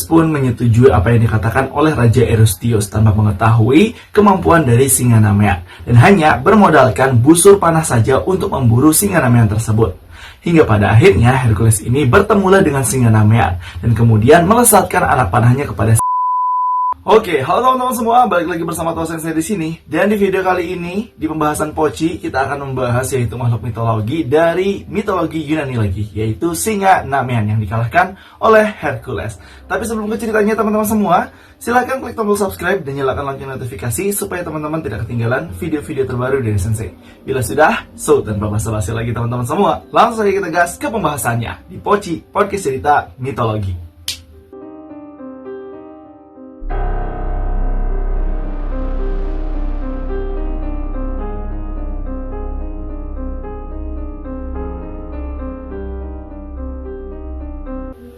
pun menyetujui apa yang dikatakan oleh Raja Eurystheus tanpa mengetahui kemampuan dari singa Nemean dan hanya bermodalkan busur panah saja untuk memburu singa Nemean tersebut. Hingga pada akhirnya Hercules ini bertemulah dengan singa Nemean dan kemudian melesatkan anak panahnya kepada. Oke, halo teman-teman semua, balik lagi bersama Toa Sensei di sini. Dan di video kali ini, di pembahasan Pochi, kita akan membahas yaitu makhluk mitologi dari mitologi Yunani lagi, yaitu singa Nemean yang dikalahkan oleh Hercules. Tapi sebelum ke ceritanya teman-teman semua, silahkan klik tombol subscribe dan nyalakan lonceng notifikasi supaya teman-teman tidak ketinggalan video-video terbaru dari Sensei. Bila sudah, tanpa basa-basi lagi teman-teman semua, langsung saja kita gas ke pembahasannya di Pochi, podcast cerita mitologi.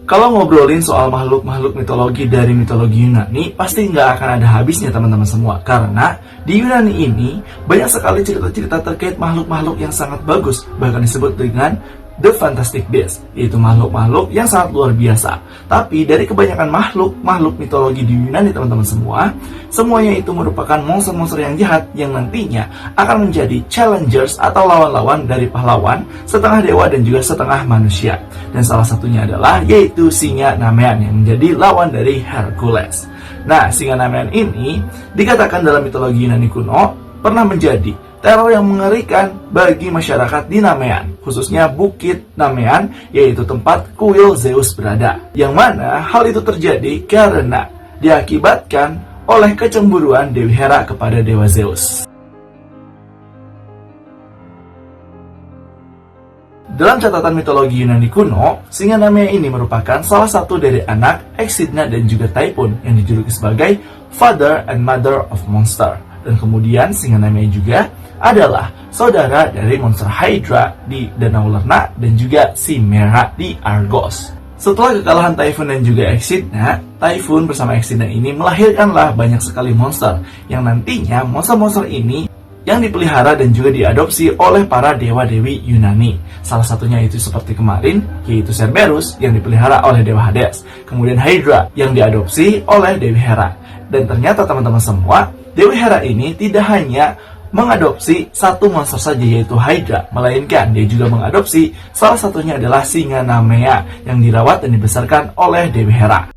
Kalau ngobrolin soal makhluk-makhluk mitologi dari mitologi Yunani, pasti nggak akan ada habisnya teman-teman semua. Karena di Yunani ini, banyak sekali cerita-cerita terkait makhluk-makhluk yang sangat bagus. Bahkan disebut dengan The Fantastic Beasts, yaitu makhluk-makhluk yang sangat luar biasa. Tapi dari kebanyakan makhluk mitologi di Yunani teman-teman semua, semuanya itu merupakan monster-monster yang jahat yang nantinya akan menjadi challengers atau lawan-lawan dari pahlawan, setengah dewa dan juga setengah manusia. Dan salah satunya adalah yaitu singa Nemean yang menjadi lawan dari Hercules. Nah, singa Nemean ini dikatakan dalam mitologi Yunani kuno pernah menjadi teror yang mengerikan bagi masyarakat di Nemean, khususnya Bukit Nemean, yaitu tempat kuil Zeus berada. Yang mana hal itu terjadi karena diakibatkan oleh kecemburuan Dewi Hera kepada Dewa Zeus. Dalam catatan mitologi Yunani kuno, singa Nemean ini merupakan salah satu dari anak Echidna dan juga Typhon yang dijuluki sebagai Father and Mother of Monster. Dan kemudian singa Nemean juga adalah saudara dari monster Hydra di Danau Lerna dan juga Chimera di Argos. Setelah kekalahan Typhon dan juga Echidna, Typhon bersama Echidna ini melahirkanlah banyak sekali monster yang nantinya monster-monster ini yang dipelihara dan juga diadopsi oleh para dewa-dewi Yunani. Salah satunya itu seperti kemarin, yaitu Cerberus yang dipelihara oleh Dewa Hades. Kemudian Hydra yang diadopsi oleh Dewi Hera. Dan ternyata teman-teman semua, Dewi Hera ini tidak hanya mengadopsi satu monster saja yaitu Hydra, melainkan dia juga mengadopsi salah satunya adalah singa Nemean yang dirawat dan dibesarkan oleh Dewi Hera.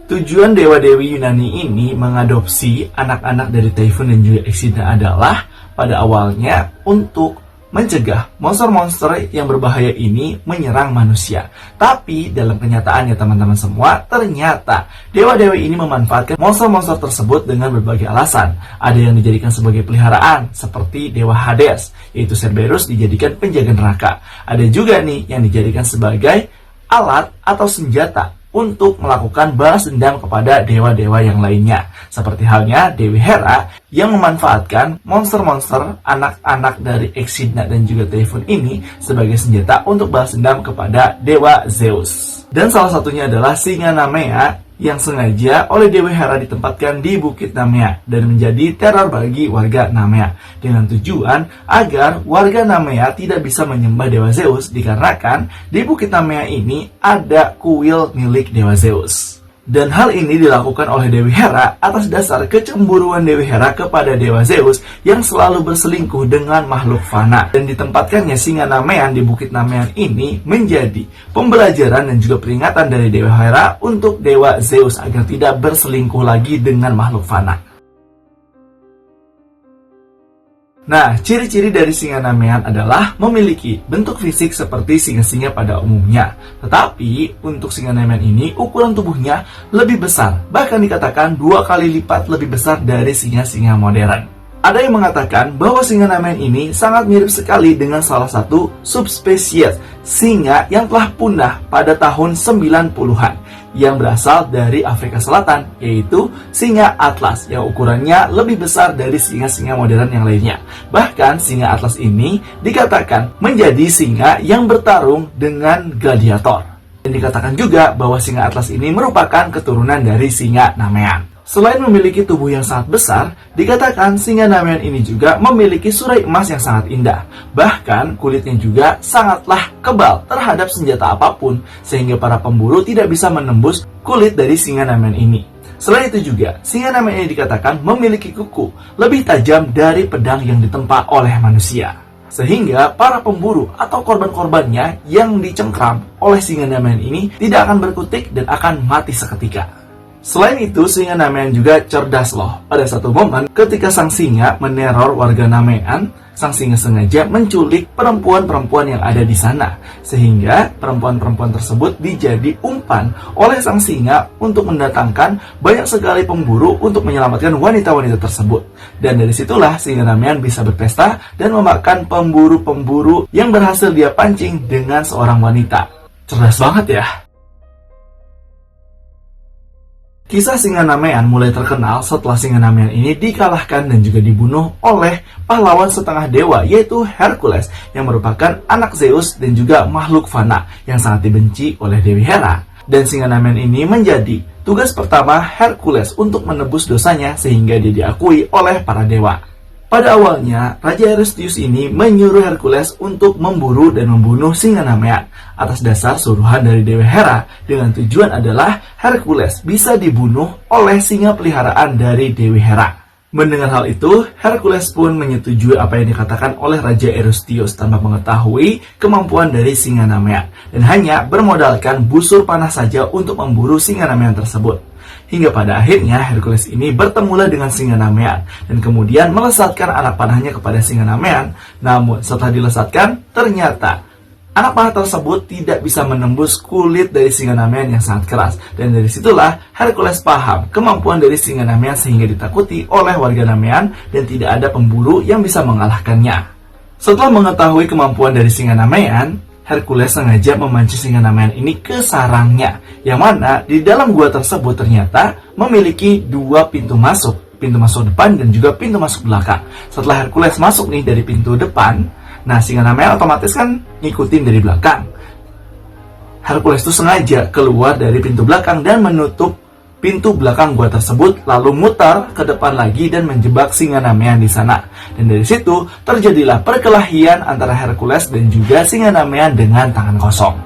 Tujuan dewa-dewi Yunani ini mengadopsi anak-anak dari Typhon dan juga Echidna adalah pada awalnya untuk mencegah monster-monster yang berbahaya ini menyerang manusia. Tapi dalam kenyataannya teman-teman semua, ternyata dewa-dewi ini memanfaatkan monster-monster tersebut dengan berbagai alasan. Ada yang dijadikan sebagai peliharaan, seperti Dewa Hades, yaitu Cerberus dijadikan penjaga neraka. Ada juga nih yang dijadikan sebagai alat atau senjata untuk melakukan balas dendam kepada dewa-dewa yang lainnya. Seperti halnya Dewi Hera yang memanfaatkan monster-monster anak-anak dari Echidna dan juga Typhon ini sebagai senjata untuk balas dendam kepada Dewa Zeus. Dan salah satunya adalah singa Nemean yang sengaja oleh Dewi Hera ditempatkan di Bukit Nemean dan menjadi teror bagi warga Nemean dengan tujuan agar warga Nemean tidak bisa menyembah Dewa Zeus dikarenakan di Bukit Nemean ini ada kuil milik Dewa Zeus. Dan hal ini dilakukan oleh Dewi Hera atas dasar kecemburuan Dewi Hera kepada Dewa Zeus yang selalu berselingkuh dengan makhluk fana. Dan ditempatkannya singa Nemean di Bukit Nemean ini menjadi pembelajaran dan juga peringatan dari Dewi Hera untuk Dewa Zeus agar tidak berselingkuh lagi dengan makhluk fana. Nah, ciri-ciri dari singa Nemean adalah memiliki bentuk fisik seperti singa-singa pada umumnya. Tetapi, untuk singa Nemean ini, ukuran tubuhnya lebih besar. Bahkan dikatakan 2 kali lipat lebih besar dari singa-singa modern. Ada yang mengatakan bahwa singa Nemean ini sangat mirip sekali dengan salah satu subspesies singa yang telah punah pada tahun 90-an yang berasal dari Afrika Selatan, yaitu singa Atlas yang ukurannya lebih besar dari singa-singa modern yang lainnya. Bahkan singa Atlas ini dikatakan menjadi singa yang bertarung dengan gladiator. Dan dikatakan juga bahwa singa Atlas ini merupakan keturunan dari singa Nemean. Selain memiliki tubuh yang sangat besar, dikatakan singa Nemean ini juga memiliki surai emas yang sangat indah. Bahkan kulitnya juga sangatlah kebal terhadap senjata apapun, sehingga para pemburu tidak bisa menembus kulit dari singa Nemean ini. Selain itu juga, singa Nemean ini dikatakan memiliki kuku lebih tajam dari pedang yang ditempa oleh manusia. Sehingga para pemburu atau korban-korbannya yang dicengkram oleh singa Nemean ini tidak akan berkutik dan akan mati seketika. Selain itu, singa Nemean juga cerdas loh. Pada satu momen ketika sang singa meneror warga Nemean, sang singa sengaja menculik perempuan-perempuan yang ada di sana. Sehingga perempuan-perempuan tersebut dijadi umpan oleh sang singa untuk mendatangkan banyak sekali pemburu untuk menyelamatkan wanita-wanita tersebut. Dan dari situlah singa Nemean bisa berpesta dan memakan pemburu-pemburu yang berhasil dia pancing dengan seorang wanita. Cerdas banget ya. Kisah singa Nemean mulai terkenal setelah singa Nemean ini dikalahkan dan juga dibunuh oleh pahlawan setengah dewa, yaitu Hercules, yang merupakan anak Zeus dan juga makhluk fana yang sangat dibenci oleh Dewi Hera. Dan singa Nemean ini menjadi tugas pertama Hercules untuk menebus dosanya sehingga dia diakui oleh para dewa. Pada awalnya, Raja Eurystheus ini menyuruh Hercules untuk memburu dan membunuh singa Nemean atas dasar suruhan dari Dewi Hera, dengan tujuan adalah Hercules bisa dibunuh oleh singa peliharaan dari Dewi Hera. Mendengar hal itu, Hercules pun menyetujui apa yang dikatakan oleh Raja Eurystheus tanpa mengetahui kemampuan dari singa Nemean, dan hanya bermodalkan busur panah saja untuk memburu singa Nemean tersebut. Hingga pada akhirnya Hercules ini bertemulah dengan singa Nemean dan kemudian melesatkan anak panahnya kepada singa Nemean. Namun setelah dilesatkan, ternyata anak panah tersebut tidak bisa menembus kulit dari singa Nemean yang sangat keras. Dan dari situlah Hercules paham kemampuan dari singa Nemean sehingga ditakuti oleh warga Nemean dan tidak ada pemburu yang bisa mengalahkannya. Setelah mengetahui kemampuan dari singa Nemean, Hercules sengaja memancing singa Nemean ini ke sarangnya, yang mana di dalam gua tersebut ternyata memiliki dua pintu masuk depan dan juga pintu masuk belakang. Setelah Hercules masuk nih dari pintu depan, nah singa Nemean otomatis kan ngikutin dari belakang. Hercules itu sengaja keluar dari pintu belakang dan menutup pintu belakang gua tersebut, lalu mutar ke depan lagi dan menjebak singa Nemean di sana. Dan dari situ terjadilah perkelahian antara Hercules dan juga singa Nemean dengan tangan kosong.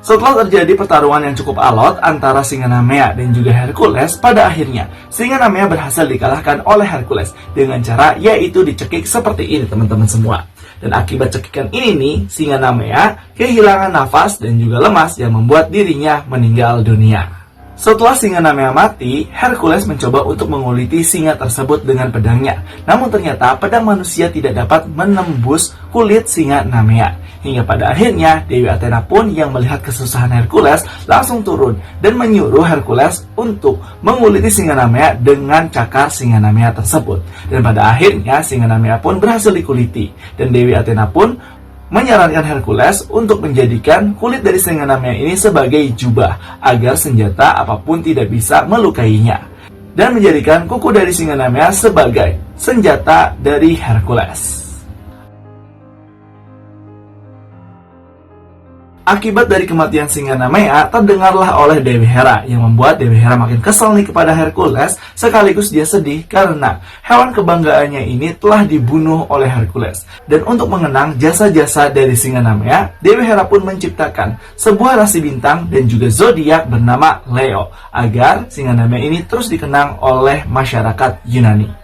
Setelah terjadi pertarungan yang cukup alot antara singa Nemean dan juga Hercules, pada akhirnya singa Nemean berhasil dikalahkan oleh Hercules dengan cara yaitu dicekik seperti ini teman-teman semua. Dan akibat cekikan ini nih, singa Nemean kehilangan nafas dan juga lemas yang membuat dirinya meninggal dunia. Setelah singa Nemean mati, Hercules mencoba untuk menguliti singa tersebut dengan pedangnya. Namun ternyata pedang manusia tidak dapat menembus kulit singa Nemean. Hingga pada akhirnya Dewi Athena pun yang melihat kesusahan Hercules langsung turun dan menyuruh Hercules untuk menguliti singa Nemean dengan cakar singa Nemean tersebut. Dan pada akhirnya singa Nemean pun berhasil dikuliti. Dan Dewi Athena pun menyarankan Hercules untuk menjadikan kulit dari singa Nemean ini sebagai jubah agar senjata apapun tidak bisa melukainya, dan menjadikan kuku dari singa Nemean sebagai senjata dari Hercules. Akibat dari kematian singa Nemean terdengarlah oleh Dewi Hera, yang membuat Dewi Hera makin kesal nih kepada Hercules, sekaligus dia sedih karena hewan kebanggaannya ini telah dibunuh oleh Hercules. Dan untuk mengenang jasa-jasa dari singa Nemean, Dewi Hera pun menciptakan sebuah rasi bintang dan juga zodiak bernama Leo, agar singa Nemean ini terus dikenang oleh masyarakat Yunani.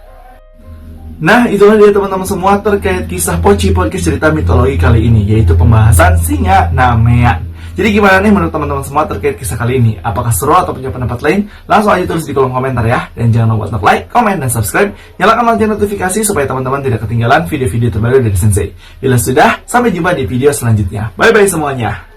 Nah, itulah dia teman-teman semua terkait kisah Poci Podcast cerita mitologi kali ini, yaitu pembahasan singa Nemean. Jadi gimana nih menurut teman-teman semua terkait kisah kali ini? Apakah seru atau punya pendapat lain? Langsung aja tulis di kolom komentar ya. Dan jangan lupa untuk like, komen, dan subscribe. Nyalakan lonceng notifikasi supaya teman-teman tidak ketinggalan video-video terbaru dari Sensei. Bila sudah, sampai jumpa di video selanjutnya. Bye-bye semuanya.